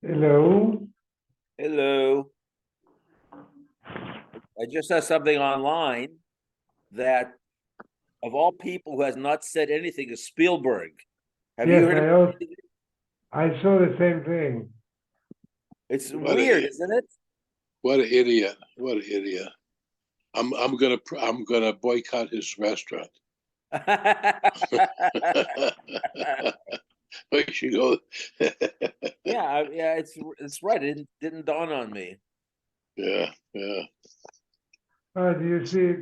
Hello. Hello. I just saw something online that of all people who has not said anything is Spielberg. Have you Yes, heard of I saw the same thing. It's What weird, a isn't it? what an idiot! What an idiot! I'm gonna boycott his restaurant. We should go. Yeah, it's right. It didn't dawn on me. Yeah, yeah. Do you see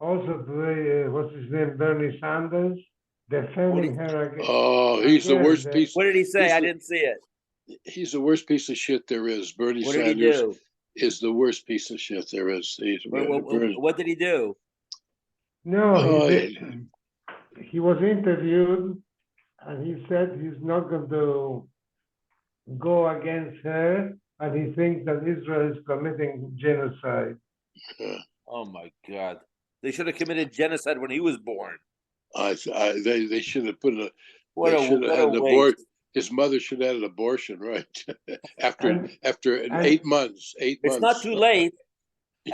also today, what's his name, Bernie Sanders, What defending did, her Oh, he's the again. worst piece. what did he say? He's I the didn't see it. he's the worst piece of shit there is. Bernie What did he Sanders do? is the worst piece of shit there is. Bernie. What did he do? No, Oh, he was interviewed and he said he's not going to go against her and he thinks that Israel is committing genocide. yeah. Oh my God. They should have committed genocide when he was born. They should have put a. What They a should have what had a an abort. waste. His mother should have had an abortion, right? after And, after and, 8 months. Eight It's not months. too late.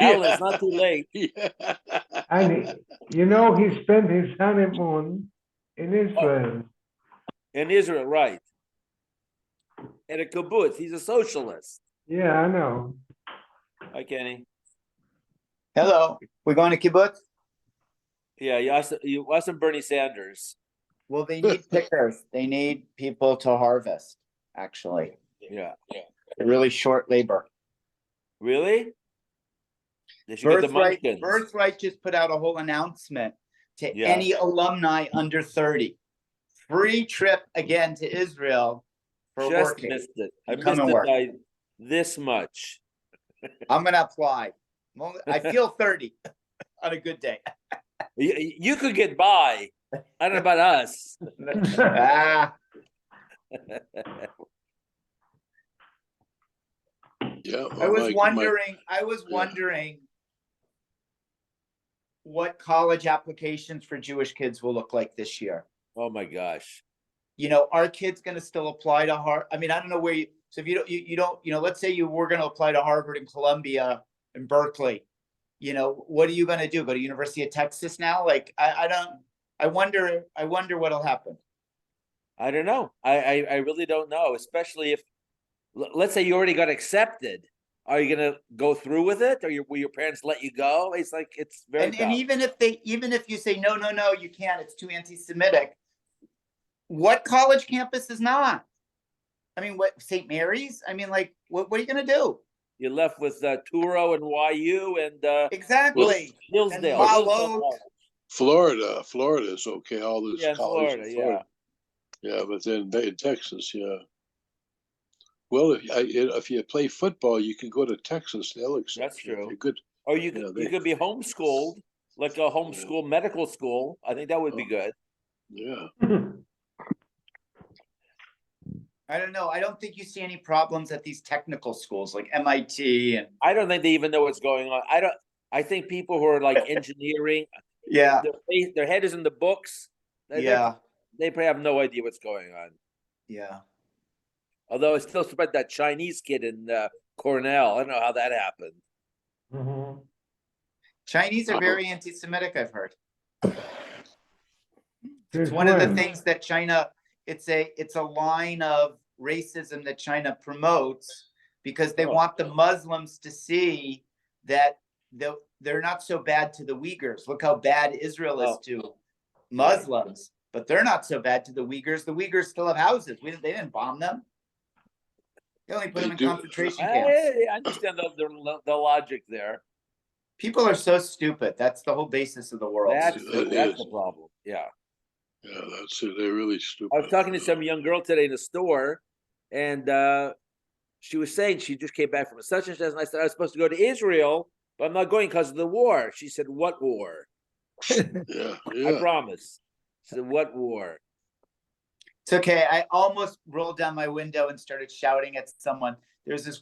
Alan, it's not too late. Yeah. and he spent his honeymoon in Israel. In Israel, right. And a kibbutz. He's a socialist. Yeah, I know. Hi, Kenny. Hello, we're going to kibbutz? Yeah, you asked him Bernie Sanders. Well, they need pickers. They need people to harvest, actually. Yeah. They're really short labor. Really? They should get the munchkins. Birthright just put out a whole announcement to Yeah. any alumni under 30. Free trip again to Israel for Just working. missed it. I Come missed and it work. by this much. I'm going to apply. I feel 30 on a good day. You could get by. I don't know about us. Ah, Yeah. I was Yeah. wondering what college applications for Jewish kids will look like this year. Oh my gosh. Are kids going to still apply to Harvard? I mean, I don't know where so if you don't, let's say you were going to apply to Harvard and Columbia and Berkeley, what are you going to do? Go to University of Texas now? Like, I wonder what'll happen. I don't know. I really don't know, especially if, let's say you already got accepted. Are you going to go through with it? Or will your parents let you go? It's like, it's very And tough. even if you say, no, you can't, it's too anti-Semitic. What college campus is not? I mean, what, St. Mary's? I mean, like, what are you going to do? You're left with Turo and YU and Exactly. Hillsdale. And Hillsdale. Florida is okay. All those Yeah, colleges Florida, in Florida. Yeah, but then in Texas, yeah. Well, if you play football, you can go to Texas. They'll accept That's you. true. You're good. Or you could be homeschooled, like a homeschool medical school. I think that would be good. Yeah. I don't know. I don't think you see any problems at these technical schools like MIT and I don't think they even know what's going on. I think people who are like engineering, yeah, their head is in the books. They probably have no idea what's going on. Yeah. Although I still suspect that Chinese kid in Cornell. I don't know how that happened. Mhm. Chinese are very anti-Semitic, I've heard. Since It's one of the when? things that China, it's a line of racism that China promotes because they want the Muslims to see that they're not so bad to the Uyghurs. Look how bad Israel is to Muslims, but they're not so bad to the Uyghurs. The Uyghurs still have houses. They didn't bomb them. They only put them in concentration camps. I understand the logic there. People are so stupid. That's the whole basis of the world. That's the problem. Yeah. Yeah, that's it. They're really stupid. I was talking to some young girl today in the store, and she was saying she just came back from such and such. And I said, I was supposed to go to Israel, but I'm not going because of the war. She said, what war? Yeah. I promise. She said, what war? It's okay. I almost rolled down my window and started shouting at someone. There's this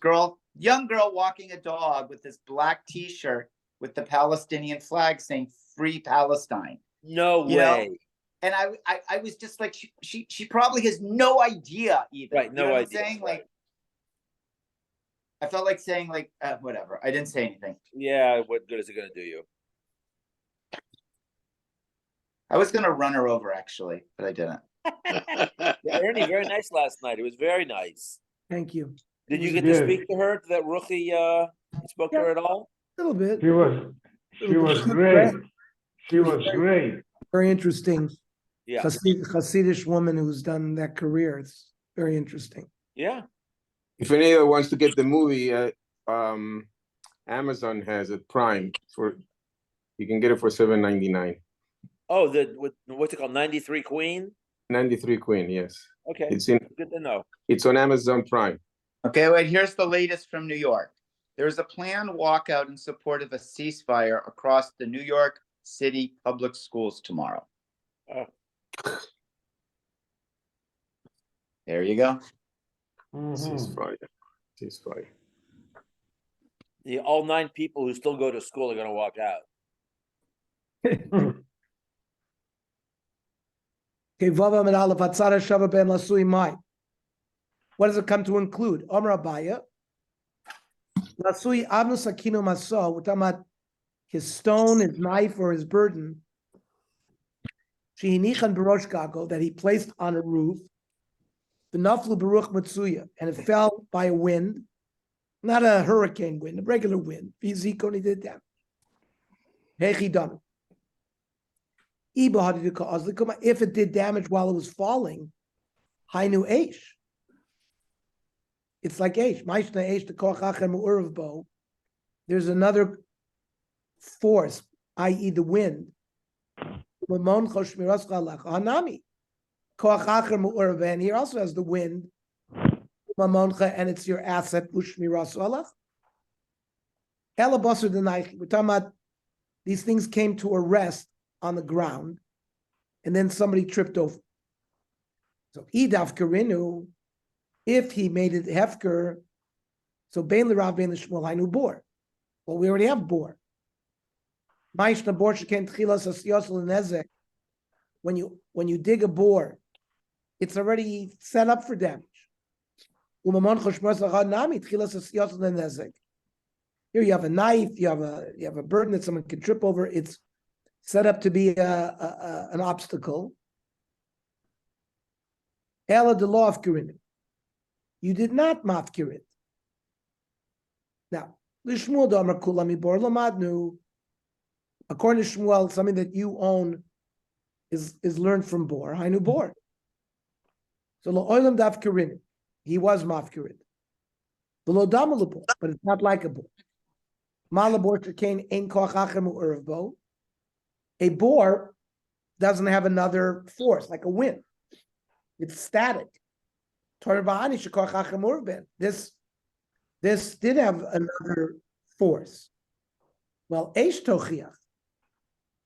young girl walking a dog with this black T-shirt with the Palestinian flag saying "Free Palestine." No way. And I was just like, she probably has no idea even. Right, no idea. Saying? Like, I felt like saying like whatever. I didn't say anything. Yeah, what good is it going to do you? I was gonna run her over actually, but I didn't. Yeah, Ernie, very nice last night. It was very nice. Thank you. Did you was get to good. speak to her? To that rookie, you spoke to her at all? A little bit. She was great. She was great. Very interesting. Yeah, Hasidish woman who's done that career. It's very interesting. yeah. If anyone wants to get the movie, Amazon has it Prime for. You can get it for $7.99. Oh, what's it called? 93 Queen. 93 Queen, yes. Okay, It's in. good to know. It's on Amazon Prime. Okay, wait, here's the latest from New York. There is a planned walkout in support of a ceasefire across the New York City public schools tomorrow. Oh. There you go. Mhm. Ceasefire. All 9 people who still go to school are going to walk out. Okay, Vava Min Aleph, Hatzara Shava Ben Lasui Mai. What does it come to include? Omar Abaya. Lasui Avnu Sakino Maso, Utamat, his stone, his knife, or his burden. Shehinichan Barosh Gago, that he placed on a roof. The Naflu Baruch Matsuya, and it fell by a wind, not a hurricane wind, a regular wind. Fiziko, and he did that. Hechidam. If it did damage while it was falling, Hainu Eish. It's like Eish. Maishna Eish, the Koch Achem Urav Bo. There's another force, i.e., the wind. Hanami. Koch Achem Urav, and here also has the wind. And it's your asset, Ushmiras Allah. Elabasur Denai. We're talking about these things came to a rest on the ground, and then somebody tripped over. So Idaf Karinu, if he made it Hefker, so Bein L'Rav Bein L'Shmuel Hainu Bor. Well, we already have Bor. Ma'ishna Bor Sheken Tchilas Asiyosel Nezek. When you dig a bore, it's already set up for damage. Umamon Choshmos Lachad Nami Tchilas Asiyosel Nezek. Here you have a knife, you have a burden that someone can trip over. It's set up to be an obstacle. Ela de law of Kirin. You did not mafkir it. Now, Lishmuel Damar Kulami Bor Lamadnu. According to Shmuel, something that you own is learned from Bor. Hainu Bor. So Lo Oilam Daf Kirin. He was mafkir. The Lo Damal Bor, but it's not like a Bor. Malabor Shekain Ein Koch Achem Urav Bo. A bore doesn't have another force, like a wind. It's static. This did have another force. Well, Eish Tochiach,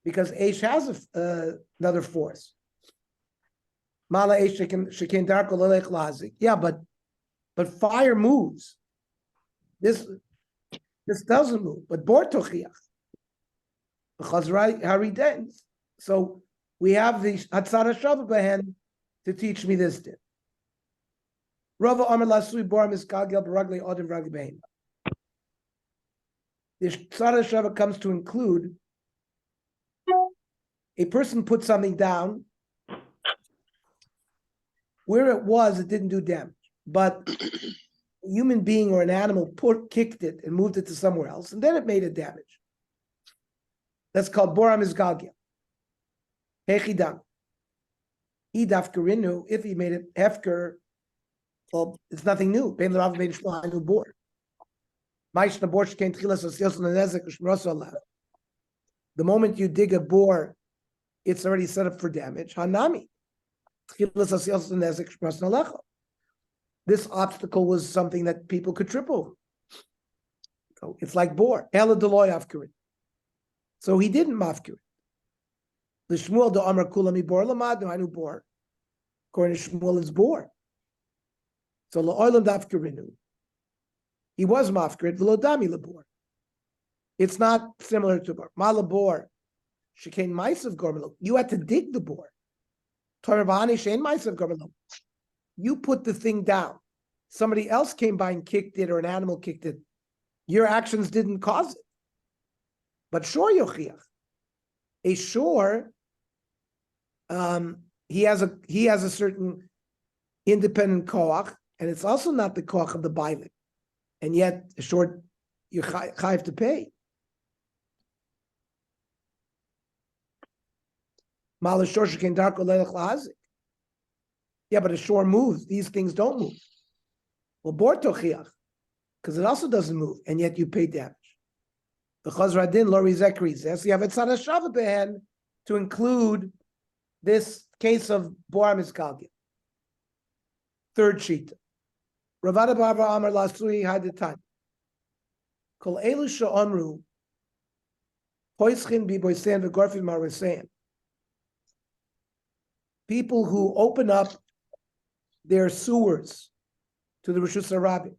because Eish has another force. Mala Eish Shekin Darko Lelech Lazik. Yeah, but fire moves. This doesn't move, but Bor Tochiach. So we have the Hatzara Shavabahan to teach me this din. Rava Amar Lasui Boram is Kagel Baragli Odim Ragli Behin. The Hatzara Shava comes to include a person put something down where it didn't do damage, but a human being or an animal kicked it and moved it to somewhere else, and then it made it damage. That's called Boram is Galgia. Hechidam. Idaf Karinu, if he made it Hefker, well, it's nothing new. Ben L'Rav made a new bor. Ma'ishna bor shkein tchilas asiyos l'nezek u'shmeros alav. The moment you dig a bore, it's already set up for damage. Hanami. Tchilas asiyos l'nezek u'shmeros alav. This obstacle was something that people could trip over. So it's like bor. Ela deloy afkarin. So he didn't mafkir. The Shmuel do Amar Kulami Bor Lamad no Anu Bor. According to Shmuel, it's Bor. So La'olam Dafkirinu. He was mafkir. V'lodami lebor. It's not similar to Bor. Malabor. Shekain Maisav Gormelo. You had to dig the Bor. Torabani Shein Maisav Gormelo. You put the thing down. somebody else came by and kicked it, or an animal kicked it, your actions didn't cause it. But shor yochiach, a shor, he has a certain independent koach, and it's also not the koach of the bailing, and yet a shor you chayiv to pay. Yeah, but a shore moves. These things don't move. Well, bor tochiach, because it also doesn't move, and yet you pay damage. The chazra din lo rizek. So you have a tzad hashava behen to include this case of bor mizkalgim. Third sheet. Ravada Bava Amar Lasui Haditan. Kol elu she'omru poischin bi boisein v'gorfin marusein. People who open up their sewers to the Rishus HaRabim,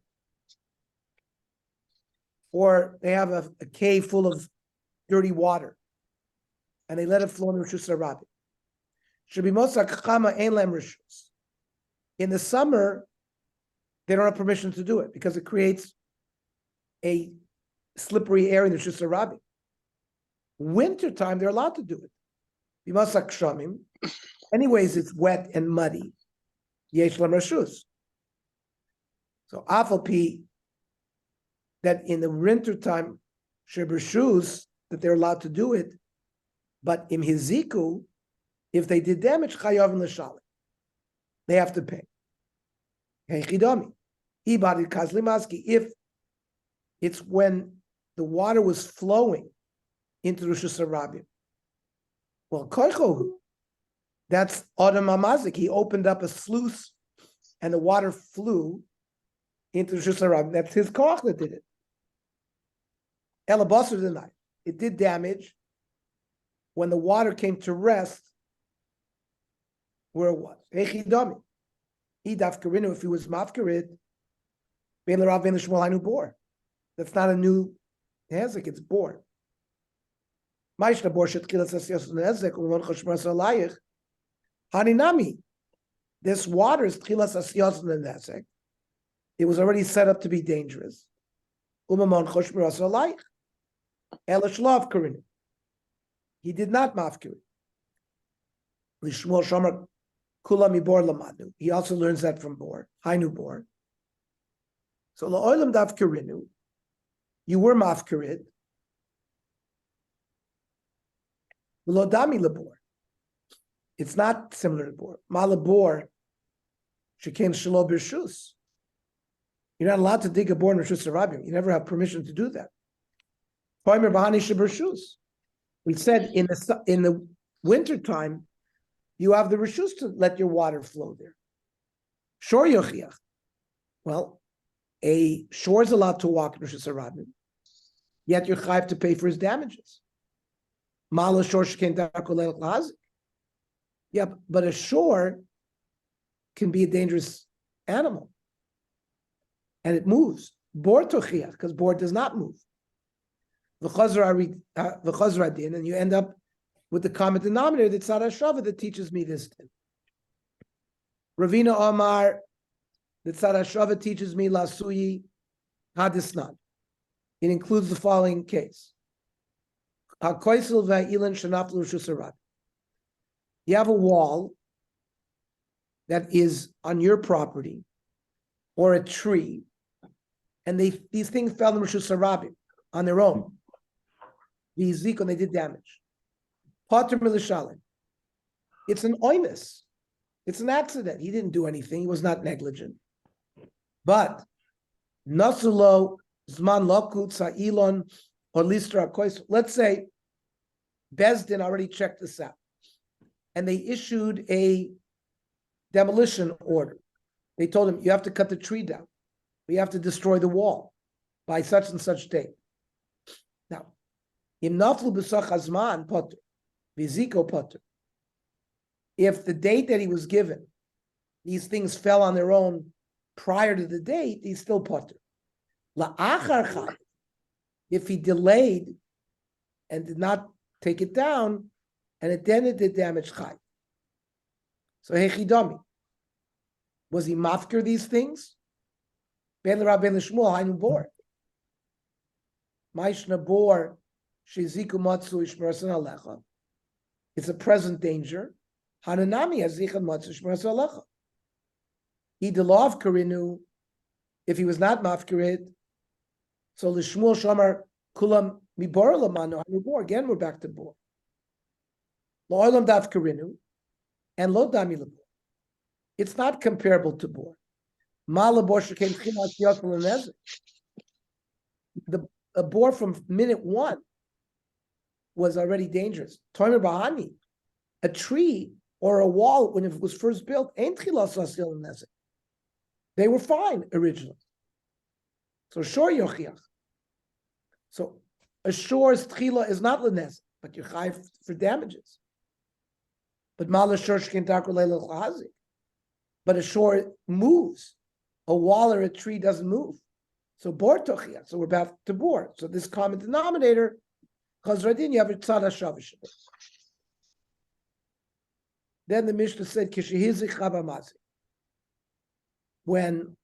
or they have a cave full of dirty water, and they let it flow in the Rishus HaRabim. Should be mosak chama ein lem rishus. In the summer, they don't have permission to do it because it creates a slippery area in the Rishus HaRabim. Wintertime, they're allowed to do it. Bimasak shamim. Anyways, it's wet and muddy. Yesh lam rashus. So afal pi that in the wintertime, shebershus, that they're allowed to do it, but im hiziku, if they did damage, chayavim l'shalim, they have to pay. Hey chidami, ibadi kazlimaski. If it's when the water was flowing into the Rishus HaRabim, well, koichohu. That's Adam Amazik. He opened up a sluice and the water flew into the Rishus HaRabim. That's his koach that did it. Elabasar denied. It did damage when the water came to rest where it was. Echidami. Idaf Karinu, if he was mafkarid, Ben L'Rav Ben L'Shmuel Hainu bor. That's not a new hezek, it's bor. Ma'ishna bor shetchilas asiyos nezek u'mon chashmar salayich. Haninami, this water is tchilas asiyos nezek. It was already set up to be dangerous. Umamon chashmar salayich. Elishlav karinu. He did not mafkir. Lishmuel Shomer Kula Mibor Lamadu. He also learns that from Bor, Hainu Bor. So La'olam Dav Karinu, you were mafkirid. Lodami Labor. It's not similar to Bor. Malabor, Shekem Shalo Birshus. You're not allowed to dig a bor in Rishus HaRabim. You never have permission to do that. We said in the wintertime, you have the rishus to let your water flow there. Shor yochiach. Well, a shore is allowed to walk in Rishus HaRabim, yet you're chayav to pay for his damages. Mala shor sheken darkolel lazik. Yeah, but a shore can be a dangerous animal, and it moves. Bor tochiach, because bor does not move. V'chazra din, and you end up with the common denominator, the tzad hashava, that teaches me this din. Ravina Omar, the tzad hashava teaches me lasuyi hadisnan. It includes the following case. HaKoisel v'ha'ilan shenaflu Rishus HaRabim. You have a wall that is on your property, or a tree, and these things fell in Rishus HaRabim on their own. V'yizikon, they did damage. Pater milishalim. It's an oinus. It's an accident. He didn't do anything. He was not negligent. But nasulo zman lokut sa'ilon or listra kois. Let's say Bezdin already checked this out, and they issued a demolition order. They told him, you have to cut the tree down. We have to destroy the wall by such and such date. Now, im naflu b'sach hazman potter, v'ziko potter. If the date that he was given, these things fell on their own prior to the date, he's still potter. La'achar chai, if he delayed and did not take it down, and it did damage chai. So hechidami, was he mafker these things? Ben Rav Ben Shmuel Hainu Bor. Maishna Bor Shiziku Matsu Ishmerasan Alecha. It's a present danger. Hananami Azichan Matsu Ishmerasan Alecha. Idelav Karinu, if he was not mafkirid, so the Shmuel Shomer Kulam Mibor Lamanu Hainu Bor. Again, we're back to Bor. Lo Olam Daf Karinu and Lo Dami Labor. It's not comparable to Bor. The bore from minute one was already dangerous. Tomer Bahani, a tree or a wall when it was first built, they were fine originally. So shor yochiach. So a shor's tchila is not lenez, but you're chayv for damages. But mala shor shkintak leilach lahazik. But a shor moves. A wall or a tree doesn't move. So bor tochia. So we're back to bor. So this common denominator, because radin you have a tzad hashavish. Then the Mishnah said, kishehizik chavamazik. When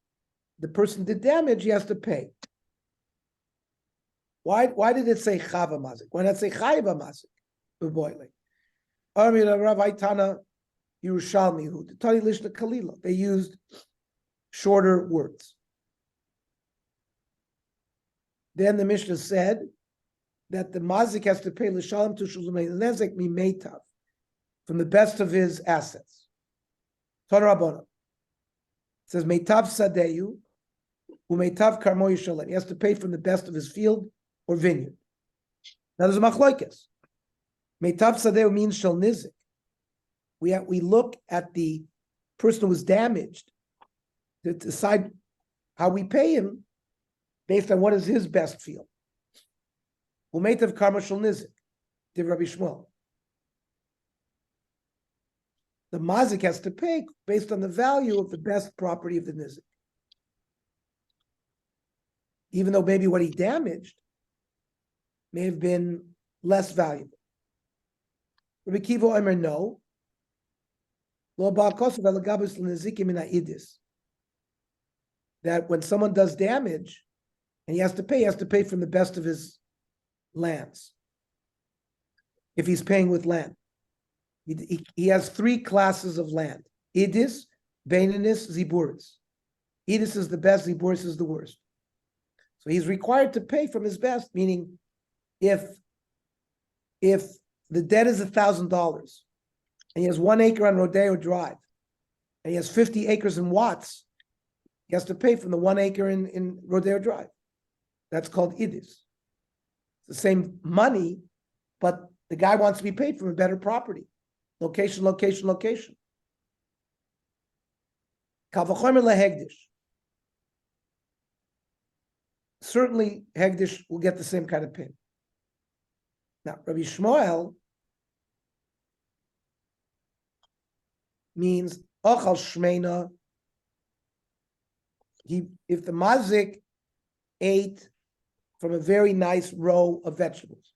the person did damage, he has to pay. Why did it say chavamazik? Why not say chayvamazik? Beboiling. Amir Rav Aitana Yerushalmi who the Tani Lishna Kalila. They used shorter words. Then the Mishnah said that the mazik has to pay l'shalom to shulumei nezek mimeitav from the best of his assets. Torah Rabbana. It says meitav sadeyu umeitav karmo yishalem. He has to pay from the best of his field or vineyard. Now there's a machloikes. Meitav sadeyu means shal nizik. We look at the person who was damaged to decide how we pay him based on what is his best field. Umeitav karmo shal nizik. Div Rabbi Shmuel. The mazik has to pay based on the value of the best property of the nizik. Even though maybe what he damaged may have been less valuable. Rabbi Kiva Omer, no. That when someone does damage and he has to pay from the best of his lands. If he's paying with land. He has three classes of land. Idis, Baininus, Ziburis. Idis is the best, Ziburis is the worst. So he's required to pay from his best, meaning if the debt is $1,000 and he has 1 acre on Rodeo Drive and he has 50 acres in Watts, he has to pay from the 1 acre in Rodeo Drive. That's called Idis. It's the same money, but the guy wants to be paid from a better property. Location, location, location. Kavachomer lehegdish. Certainly, hegdish will get the same kind of payment. Now, Rabbi Shmuel means ochal shmeina. If the mazik ate from a very nice row of vegetables,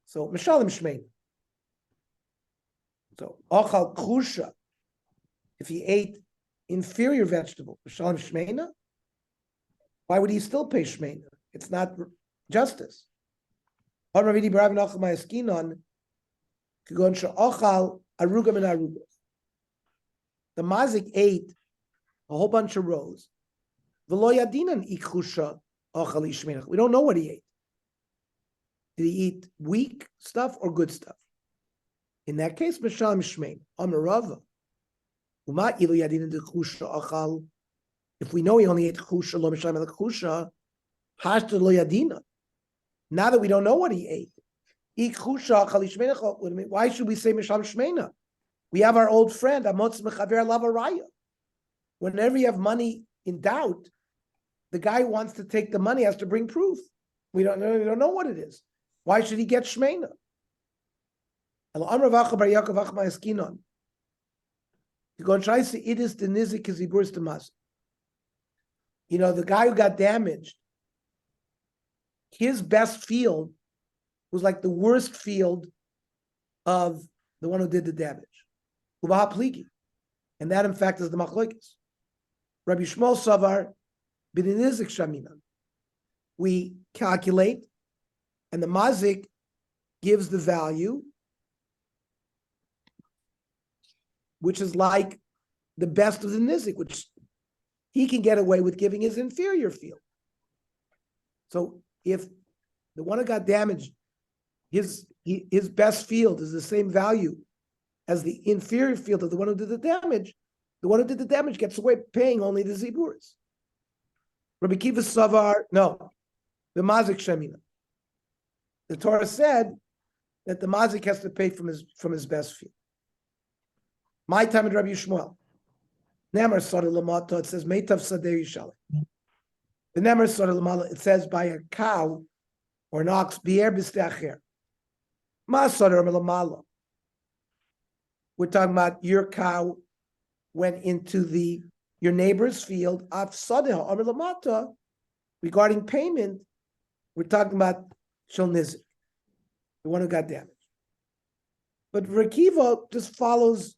so mishalim shmeina. So, ochal kusha, if he ate inferior vegetable, mishalim shmeina, why would he still pay shmeina? It's not justice. The mazik ate a whole bunch of rows. We don't know what he ate. Did he eat weak stuff or good stuff? In that case, Mishal Mishmein, Amarava. If we know he only ate chusha, lo Mishal chusha, hashta lo yadina. Now that we don't know what he ate, why should we say Mishal Shmeina? We have our old friend, Amotz Mechaver Lavaraya. Whenever you have money in doubt, the guy who wants to take the money has to bring proof. We don't know what it is. Why should he get Shmeina? You know, the guy who got damaged, his best field was like the worst field of the one who did the damage. And that, in fact, is the machlokes. Rabbi Shmuel Savar, b'nizik shaminan. We calculate, and the mazik gives the value, which is like the best of the nizik, which he can get away with giving his inferior field. So if the one who got damaged, his best field is the same value as the inferior field of the one who did the damage, the one who did the damage gets away paying only the ziburis. Rabbi Kiva Savar, no, the mazik shemina. The Torah said that the mazik has to pay from his best field. My time at Rabbi Yishmael. Nemer Sada Lamata, it says Meitav Sadeh Yishaleh. The Nemer Sada Lamata, it says by a cow or an ox, Bier Bisteacher. Ma Sada Lamala. We're talking about your cow went into your neighbor's field. Af Sadeh Amar Lamata, regarding payment, we're talking about Shel Nizik, the one who got damaged. But Rekiva just follows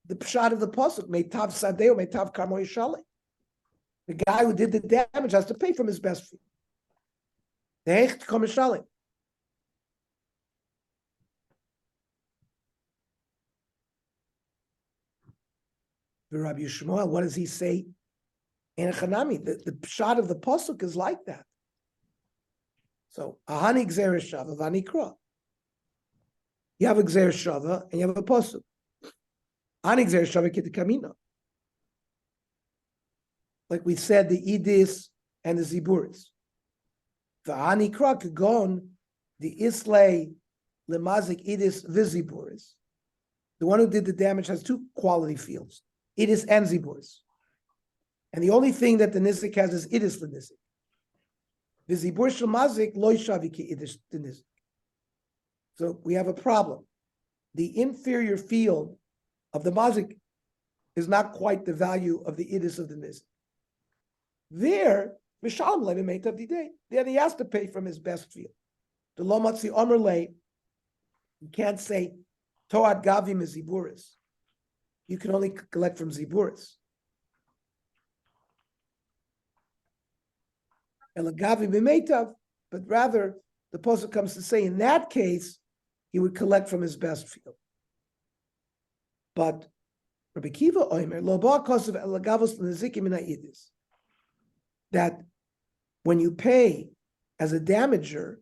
the pshat of the pasuk, meitav sadeh or meitav kamo yishaleh. The guy who did the damage has to pay from his best field. The hecht kamo yishaleh. The Rabbi Yishmael, what does he say in a chanami? The pshat of the pasuk is like that. So ahani gzeres shava v'ani kra. You have a gzeres shava and you have a pasuk. Like we said, the idis and the ziburis. The anikra kagon, the islay lemazik idis viziburis. The one who did the damage has two quality fields, idis and ziburis. And the only thing that the nizik has is idis the nizik. Vizibur shemazik loy shaviki idis the nizik. So we have a problem. The inferior field of the mazik is not quite the value of the idis of the nizik. There, Mishalom le b'meitav didei. Then he has to pay from his best field. The lo matzi omer le, you can't say toat gavim is ziburis. You can only collect from ziburis. El gavim b'meitav, but rather the pasuk comes to say in that case he would collect from his best field. But Rabbi Kiva Omer, lo ba kosev elagavos l'nezikim min ha'idis, that when you pay as a damager,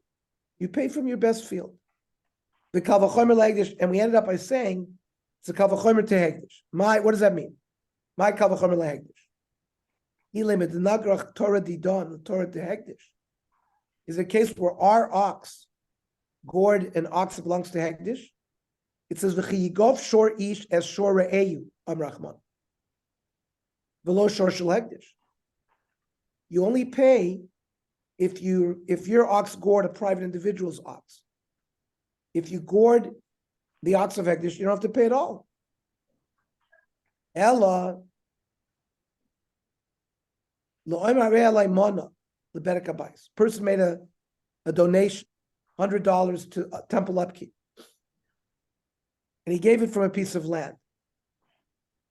you pay from your best field. The kal v'chomer l'hegdish, and we ended up by saying it's a kal v'chomer to hegdish. What does that mean? My kal v'chomer l'hegdish. Ilim the nagrach Torah didon, Torah to hegdish, is a case where our ox gored an ox that belongs to hegdish. It says v'chiyigov shor ish as shor re'eyu amrachman v'lo shor shel hegdish. You only pay if your ox gored a private individual's ox. If you gored the ox of hegdish, you don't have to pay at all. Ella lo'omer re'alai mana leberek habayis. Person made a donation, $100 to temple upkeep. And he gave it from a piece of land.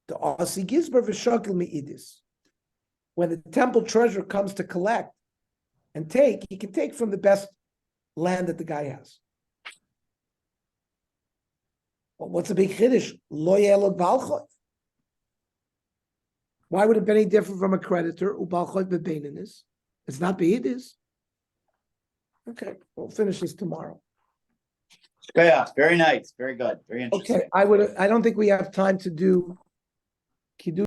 The Asi Gizber v'shakil mi'idis. When the temple treasurer comes to collect and take, he can take from the best land that the guy has. Well, what's a big chiddush? Lo yelod balchoy. Why would it be any different from a creditor? Ubalchoy bebeininis. It's not beidis. Okay, we'll finish this tomorrow. Yeah, very nice, very good, very interesting. Okay, I don't think we have time to do Kiddush.